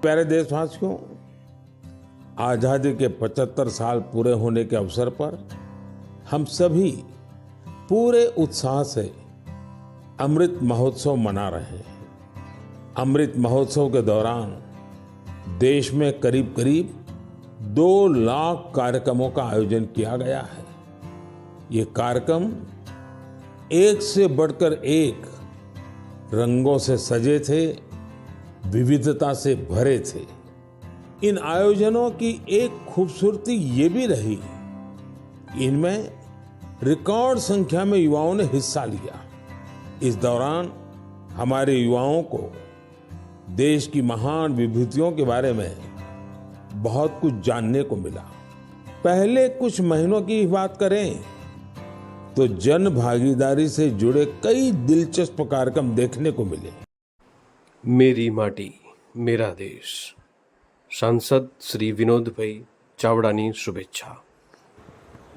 प्यारे देशवासियों, आजादी के 75 साल पूरे होने के अवसर पर हम सभी पूरे उत्साह से अमृत महोत्सव मना रहे हैं। अमृत महोत्सव के दौरान देश में करीब करीब 2 लाख कार्यक्रमों का आयोजन किया गया है। ये कार्यक्रम एक से बढ़कर एक रंगों से सजे थे, विविधता से भरे थे। इन आयोजनों की एक खूबसूरती ये भी रही, इनमें रिकॉर्ड संख्या में युवाओं ने हिस्सा लिया। इस दौरान हमारे युवाओं को देश की महान विभूतियों के बारे में बहुत कुछ जानने को मिला। पहले कुछ महीनों की बात करें तो जन भागीदारी से जुड़े कई दिलचस्प कार्यक्रम देखने को मिले। मेरी माटी मेरा देश, सांसद श्री વિનોદભાઈ ચાવડાની શુભેચ્છા।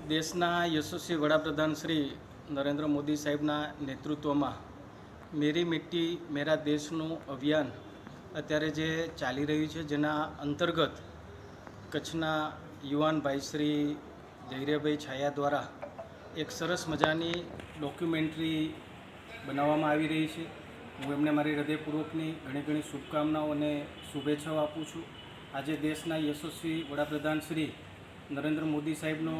દેશના યશસ્વી વડાપ્રધાન શ્રી નરેન્દ્ર મોદી સાહેબના નેતૃત્વમાં મેરી મિટ્ટી મેરા દેશનું અભિયાન અત્યારે જે ચાલી રહ્યું છે, જેના અંતર્ગત કચ્છના યુવાન ભાઈ શ્રી ધૈર્યભાઈ છાયા દ્વારા એક સરસ મજાની ડોક્યુમેન્ટરી બનાવવામાં આવી રહી છે। હું એમને મારી હૃદયપૂર્વકની ઘણી ઘણી શુભકામનાઓ અને શુભેચ્છાઓ આપું છું। આજે દેશના યશસ્વી વડાપ્રધાન શ્રી નરેન્દ્ર મોદી સાહેબનો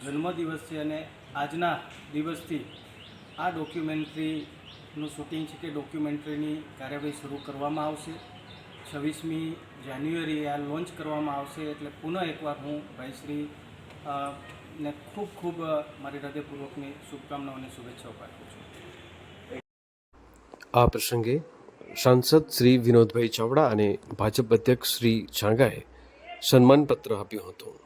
જન્મદિવસ છે અને આજના દિવસથી આ ડોક્યુમેન્ટરીનું શૂટિંગ છે કે ડોક્યુમેન્ટરીની કાર્યવાહી શરૂ કરવામાં આવશે। 26મી જાન્યુઆરીએ આ લોન્ચ કરવામાં આવશે। એટલે પુનઃ એકવાર હું ભાઈશ્રી ને ખૂબ ખૂબ મારી હૃદયપૂર્વકની શુભકામનાઓ અને શુભેચ્છાઓ પાઠવું છું। આ પ્રસંગે સાંસદ શ્રી વિનોદભાઈ ચાવડા અને ભાજપ અધ્યક્ષ શ્રી છાંગાએ સન્માનપત્ર આપ્યું હતું।